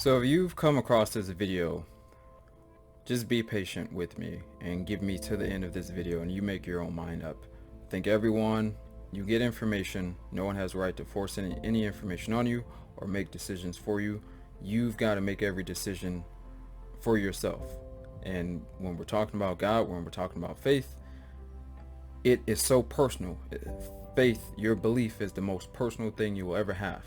So if you've come across this video, just be patient with me and give me to the end of this video and you make your own mind up. I think everyone, you get information. No one has a right to force any information on you or make decisions for you. You've got to make every decision for yourself. And when we're talking about God, when we're talking about faith, it is so personal. Faith, your belief, is the most personal thing you will ever have.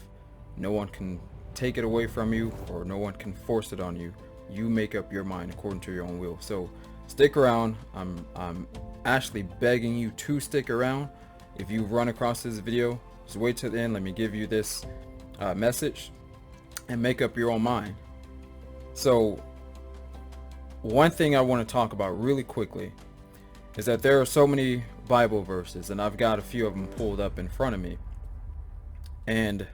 No one can take it away from you, or no one can force it on you. You make up your mind according to your own will. So stick around. I'm actually begging you to stick around. If you run across this video, just wait till the end. Let me give you this message and make up your own mind. So one thing I want to talk about really quickly is that there are so many Bible verses, and I've got a few of them pulled up in front of me, and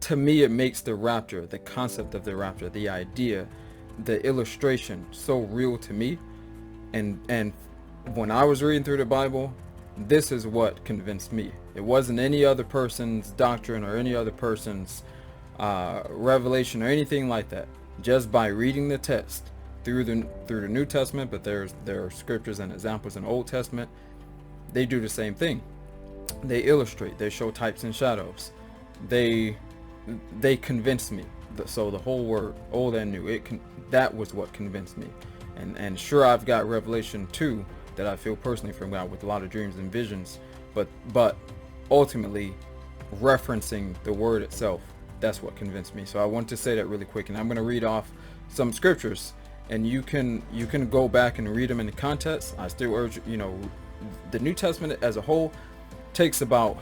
to me it makes the rapture, the concept of the rapture, the idea, the illustration so real to me. And when I was reading through the Bible, this is what convinced me. It wasn't any other person's doctrine or any other person's revelation or anything like that. Just by reading the text through the New Testament, but there are scriptures and examples in the Old Testament. They do the same thing. They illustrate. They show types and shadows. They convinced me. So the whole word, old and new, that was what convinced me. And sure, I've got revelation too that I feel personally from God with a lot of dreams and visions, but ultimately referencing the word itself, that's what convinced me. So I want to say that really quick, and I'm going to read off some scriptures, and you can go back and read them in the context. I still urge, the New Testament as a whole takes about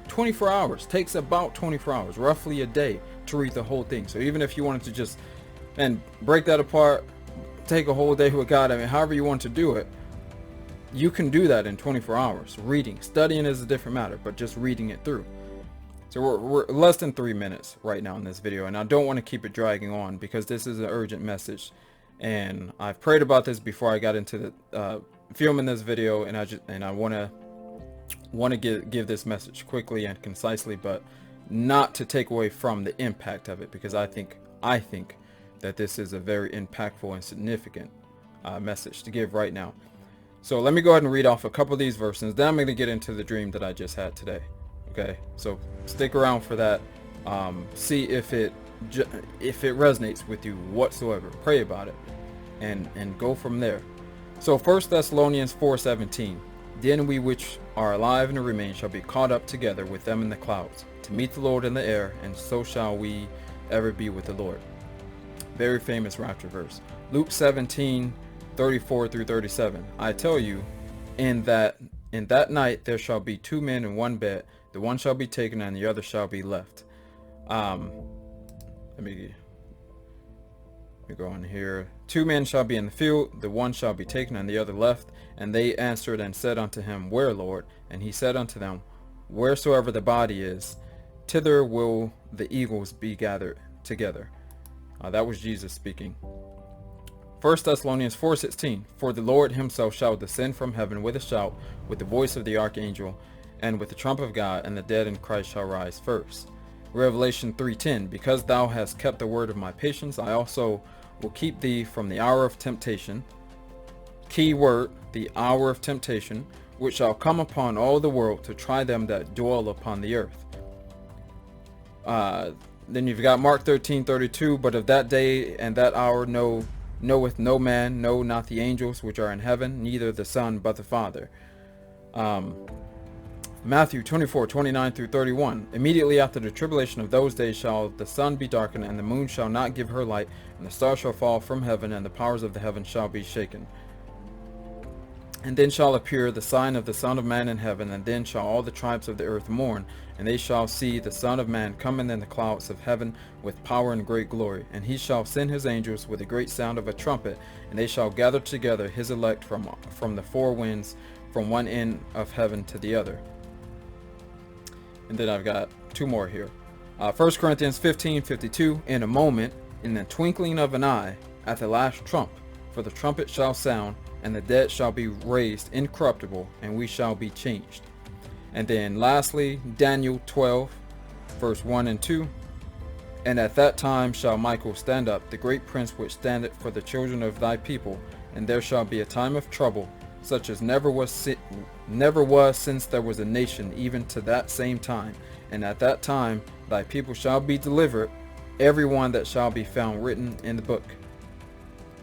24 hours. Takes about 24 hours, roughly a day, to read the whole thing. So even if you wanted to just and break that apart, take a whole day with God, I mean, however you want to do it, you can do that in 24 hours. Reading, studying is a different matter, but just reading it through. So we're less than 3 minutes right now in this video, and I don't want to keep it dragging on because this is an urgent message, and I've prayed about this before I got into the filming this video, and I want to give this message quickly and concisely, but not to take away from the impact of it, because I think that this is a very impactful and significant message to give right now. So let me go ahead and read off a couple of these verses. Then I'm going to get into the dream that I just had today. Okay, so stick around for that. See if it resonates with you whatsoever. Pray about it, and go from there. So 1 Thessalonians 4:17. Then we which are alive and remain shall be caught up together with them in the clouds, to meet the Lord in the air, and so shall we ever be with the Lord. Very famous rapture verse. Luke 17:34 through 37. I tell you, in that night there shall be two men in one bed, the one shall be taken and the other shall be left. Let me go on here. Two men shall be in the field, the one shall be taken and the other left. And they answered and said unto him, Where, Lord? And he said unto them, Wheresoever the body is, thither will the eagles be gathered together. That was Jesus speaking. 1 Thessalonians 4:16. For the Lord himself shall descend from heaven with a shout, with the voice of the archangel, and with the trump of God, and the dead in Christ shall rise first. Revelation 3:10. Because thou hast kept the word of my patience, I also will keep thee from the hour of temptation. Key word, the hour of temptation, which shall come upon all the world to try them that dwell upon the earth. Then you've got Mark 13:32. But of that day and that hour knoweth no man, no, not the angels which are in heaven, neither the Son, but the Father. Matthew 24:29 through 31. Immediately after the tribulation of those days shall the sun be darkened, and the moon shall not give her light, and the stars shall fall from heaven, and the powers of the heaven shall be shaken. And then shall appear the sign of the Son of Man in heaven, and then shall all the tribes of the earth mourn, and they shall see the Son of Man coming in the clouds of heaven with power and great glory. And he shall send his angels with a great sound of a trumpet, and they shall gather together his elect from the four winds, from one end of heaven to the other. And then I've got two more here. 1 Corinthians 15:52. In a moment, in the twinkling of an eye, at the last trump, for the trumpet shall sound, and the dead shall be raised incorruptible, and we shall be changed. And then lastly, Daniel 12, verse 1 and 2. And at that time shall Michael stand up, the great prince which standeth for the children of thy people, and there shall be a time of trouble, such as never was since there was a nation, even to that same time. And at that time thy people shall be delivered, every one that shall be found written in the book.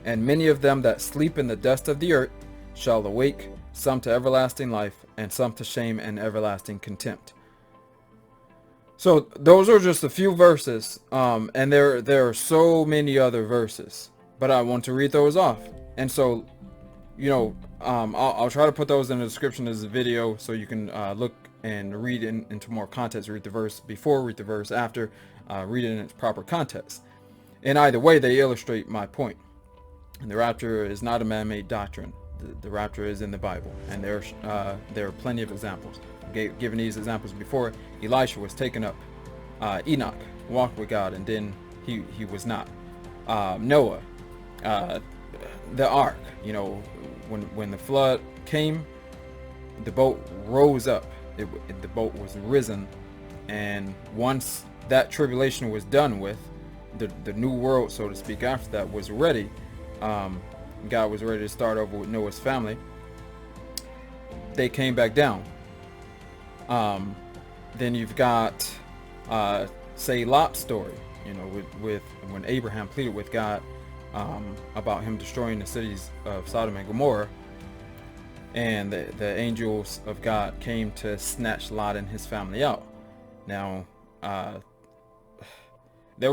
And many of them that sleep in the dust of the earth shall awake, some to everlasting life, and some to shame and everlasting contempt. So those are just a few verses, and there are so many other verses, but I want to read those off. And so, you know, I'll try to put those in the description of the video so you can look and read into more context. Read the verse before, read the verse after, read it in its proper context. And either way, they illustrate my point. And the rapture is not a man-made doctrine. The rapture is in the Bible, and there are plenty of examples. Given these examples before, Elisha was taken up. Enoch walked with God, and then he was not. Noah, the ark. You know, when the flood came, the boat rose up. The boat was risen, and once that tribulation was done with, the new world, so to speak, after that was ready. God was ready to start over with Noah's family. They came back down. Then you've got, say, Lot's story, you know, with when Abraham pleaded with God about him destroying the cities of Sodom and Gomorrah, and the angels of God came to snatch Lot and his family out. Now, they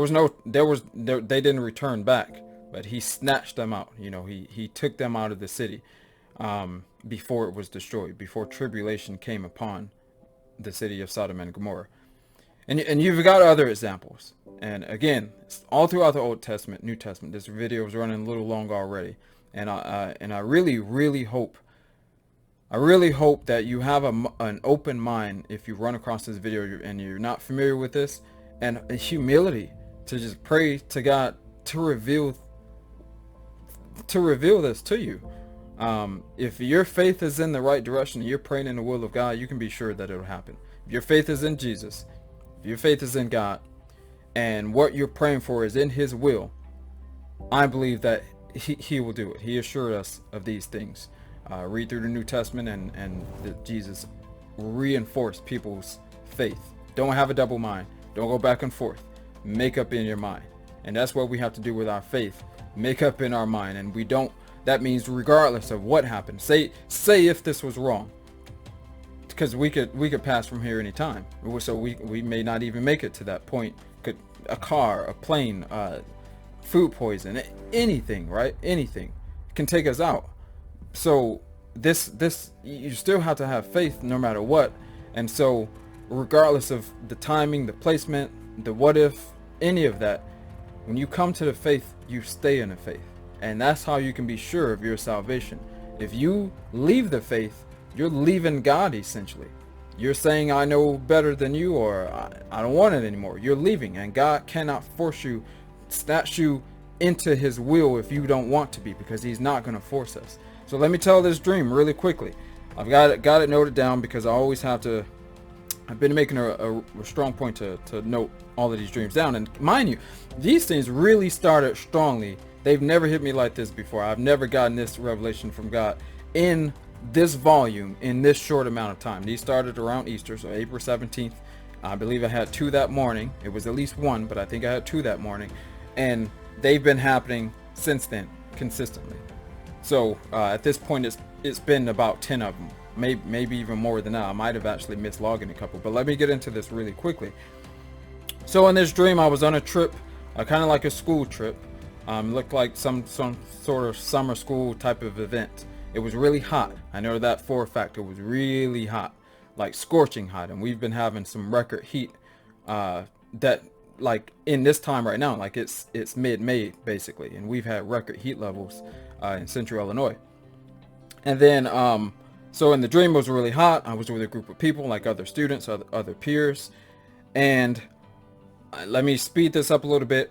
didn't return back, but he snatched them out. You know, he took them out of the city before it was destroyed, before tribulation came upon the city of Sodom and Gomorrah. And you've got other examples. And again, all throughout the Old Testament, New Testament. This video is running a little long already, and I really hope that you have an open mind if you run across this video and you're not familiar with this, and humility to just pray to God to reveal this to you. If your faith is in the right direction and you're praying in the will of God, you can be sure that it'll happen. If your faith is in Jesus, if your faith is in God, and what you're praying for is in his will, I believe that he will do it. He assured us of these things. Read through the New Testament, and Jesus reinforced people's faith. Don't have a double mind. Don't go back and forth. Make up in your mind. And that's what we have to do with our faith. Make up in our mind. And we don't, that means regardless of what happened, say if this was wrong, because we could pass from here anytime. So we may not even make it to that point. A car, a plane, food poison, anything, right? Anything can take us out. So this you still have to have faith no matter what. And so regardless of the timing, the placement, the what if, any of that, when you come to the faith, you stay in the faith. And that's how you can be sure of your salvation. If you leave the faith, you're leaving God essentially. You're saying, I know better than you, or I don't want it anymore. You're leaving, and God cannot force you, snatch you into his will if you don't want to be, because he's not going to force us. So let me tell this dream really quickly. I've got it noted down because I always have to. I've been making a strong point to note all of these dreams down. And mind you, these things really started strongly. They've never hit me like this before. I've never gotten this revelation from God in this volume in this short amount of time. These started around Easter, so April 17th. I believe I had 2 that morning. It was at least 1, but I think I had 2 that morning. And they've been happening since then, consistently. So at this point, it's been about 10 of them. Maybe even more than that. I might have actually missed logging a couple, but let me get into this really quickly. So in this dream, I was on a trip, kind of like a school trip. Looked like some sort of summer school type of event. It was really hot. I know that for a fact. It was really hot, like scorching hot, and we've been having some record heat that, like, in this time right now, like it's mid-May basically, and we've had record heat levels in Central Illinois. And then so in the dream, it was really hot. I was with a group of people, like other students, other peers. And let me speed this up a little bit.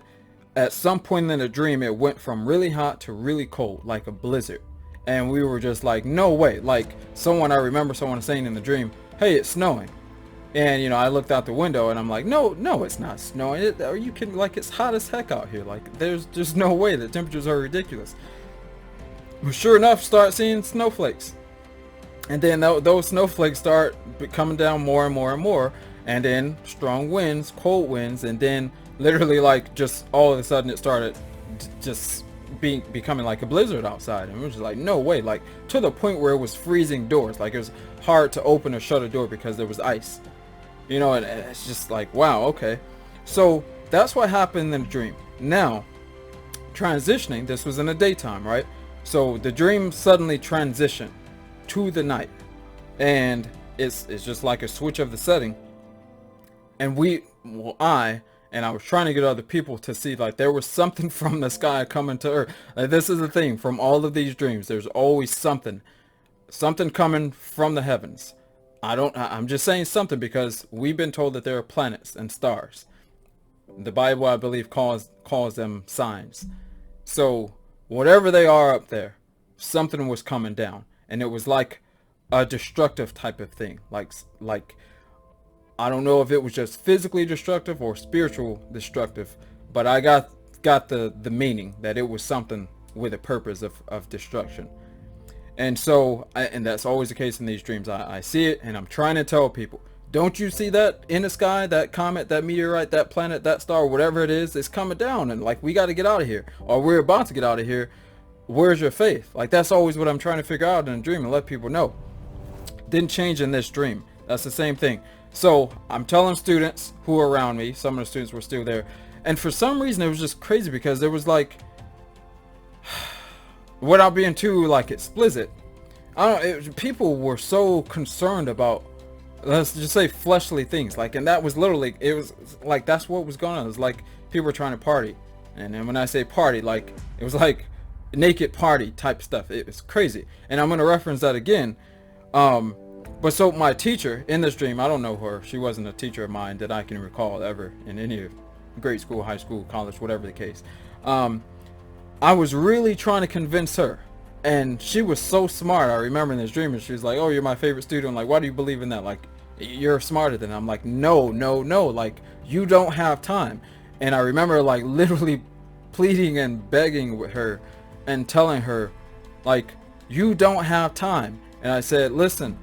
At some point in the dream, it went from really hot to really cold, like a blizzard. And we were just like, no way. Like I remember someone saying in the dream, hey, it's snowing. And I looked out the window and I'm like, no, it's not snowing. Are you kidding? Like, it's hot as heck out here. Like, there's no way. The temperatures are ridiculous. But sure enough, start seeing snowflakes. And then those snowflakes start coming down more and more and more. And then strong winds, cold winds, and then literally, like, just all of a sudden it started just becoming like a blizzard outside. And it was just like, no way. Like, to the point where it was freezing doors. Like, it was hard to open or shut a door because there was ice. And it's just like, wow, okay. So that's what happened in the dream. Now, transitioning, this was in the daytime, right? So the dream suddenly transitioned to the night, and it's just like a switch of the setting. And I was trying to get other people to see, like, there was something from the sky coming to earth. Like, this is the thing, from all of these dreams, there's always something coming from the heavens. I'm just saying something because we've been told that there are planets and stars. The Bible, I believe, calls them signs. So whatever they are up there, something was coming down, and it was like a destructive type of thing. Like I don't know if it was just physically destructive or spiritual destructive, but I got the meaning that it was something with a purpose of destruction. And so, and that's always the case in these dreams. I see it, and I'm trying to tell people, don't you see that in the sky, that comet, that meteorite, that planet, that star, whatever it is, it's coming down, and like, we got to get out of here, or we're about to get out of here. Where's your faith? Like, that's always what I'm trying to figure out in a dream and let people know. Didn't change in this dream. That's the same thing. So I'm telling students who are around me, some of the students were still there, and for some reason it was just crazy because there was like, without being too like explicit, people were so concerned about, let's just say, fleshly things, like, and that was literally, it was like, that's what was going on. It was like people were trying to party, and then when I say party, like, it was like naked party type stuff. It was crazy, and I'm going to reference that again. But so my teacher in this dream, I don't know her. She wasn't a teacher of mine that I can recall ever in any grade school, high school, college, whatever the case. I was really trying to convince her, and she was so smart. I remember in this dream, and she was like, oh, you're my favorite student. I'm like, why do you believe in that? Like, you're smarter than I'm like, no, like, you don't have time. And I remember, like, literally pleading and begging with her and telling her, like, you don't have time. And I said, listen,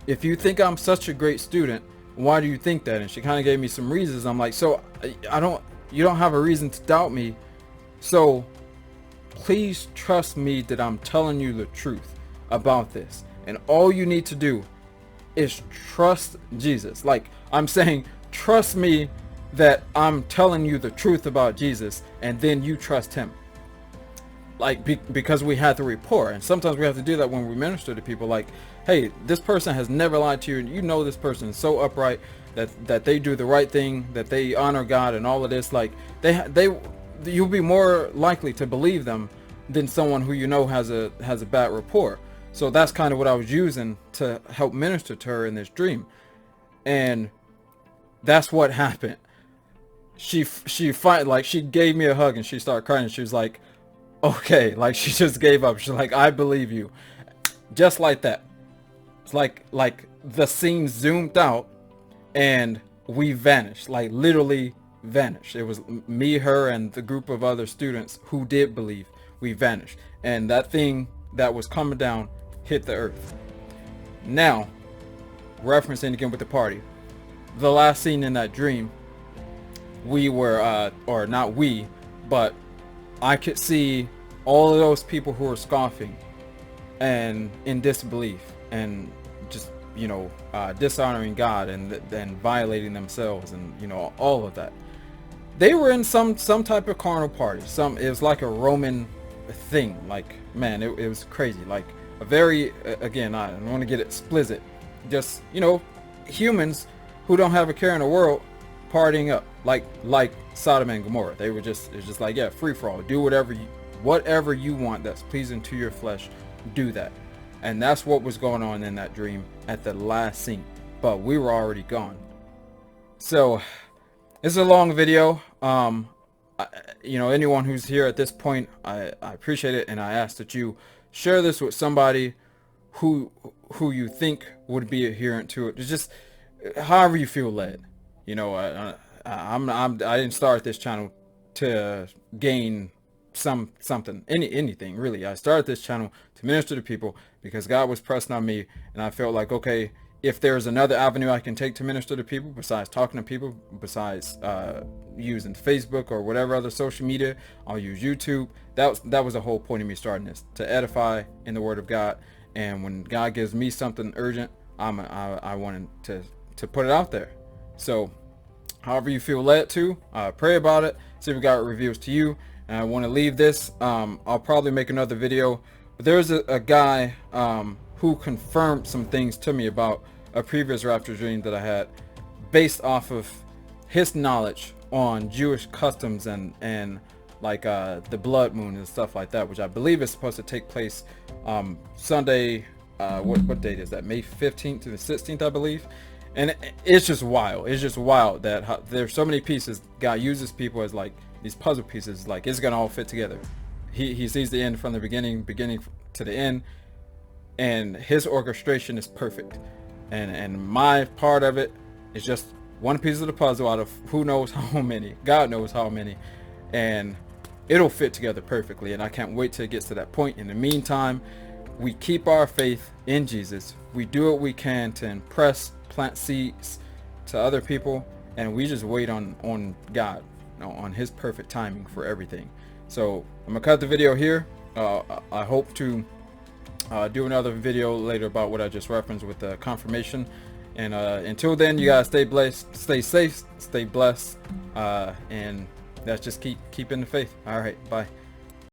if you think I'm such a great student, why do you think that? And she kind of gave me some reasons. I'm like, so you don't have a reason to doubt me. So please trust me that I'm telling you the truth about this. And all you need to do is trust Jesus. Like, I'm saying, trust me that I'm telling you the truth about Jesus, and then you trust him. Like, because we have the rapport, and sometimes we have to do that when we minister to people. Like, hey, this person has never lied to you, and you know this person is so upright that they do the right thing, that they honor God and all of this. Like, you'll be more likely to believe them than someone who has a bad rapport. So that's kind of what I was using to help minister to her in this dream, and that's what happened. She gave me a hug and she started crying, and she was like, okay, like, she just gave up. She's like, I believe you. Just like that. It's like the scene zoomed out and we vanished, like, literally vanished. It was me, her, and the group of other students who did believe. We vanished, and that thing that was coming down hit the earth. Now, referencing again with the party, the last scene in that dream, we were, or not we, but I could see all of those people who were scoffing and in disbelief and just, dishonoring God and violating themselves, and, all of that. They were in some type of carnal party. It was like a Roman thing. Like, man, it was crazy. Like, a very, again, I don't want to get explicit. Just, humans who don't have a care in the world partying up like Sodom and Gomorrah. It was just like, yeah, free for all. Do whatever you want that's pleasing to your flesh. Do that. And that's what was going on in that dream at the last scene. But we were already gone. So it's a long video. Anyone who's here at this point, I appreciate it, and I ask that you share this with somebody who you think would be adherent to it. It's just, however you feel led. You know, I didn't start this channel to gain something, anything really. I started this channel to minister to people because God was pressing on me, and I felt like, okay, if there's another avenue I can take to minister to people besides talking to people, besides using Facebook or whatever other social media, I'll use YouTube. That was the whole point of me starting this, to edify in the Word of God. And when God gives me something urgent, I wanted to put it out there. So however you feel led to, pray about it, see if God reveals to you. And I want to leave this. I'll probably make another video, but there's a guy who confirmed some things to me about a previous rapture dream that I had, based off of his knowledge on Jewish customs and like the blood moon and stuff like that, which I believe is supposed to take place Sunday. What date is that? May 15th to the 16th, I believe. And it's just wild. It's just wild that there's so many pieces. God uses people as like these puzzle pieces. Like, it's gonna all fit together. He sees the end from the beginning to the end, and his orchestration is perfect. And my part of it is just one piece of the puzzle out of who knows how many. God knows how many, and it'll fit together perfectly. And I can't wait till it gets to that point. In the meantime, we keep our faith in Jesus. We do what we can to impress, plant seeds to other people, and we just wait on God, on his perfect timing for everything. So I'm gonna cut the video here. I hope to do another video later about what I just referenced with the confirmation. And until then, you guys stay blessed, stay safe, stay blessed, and that's just keep in the faith. All right, bye.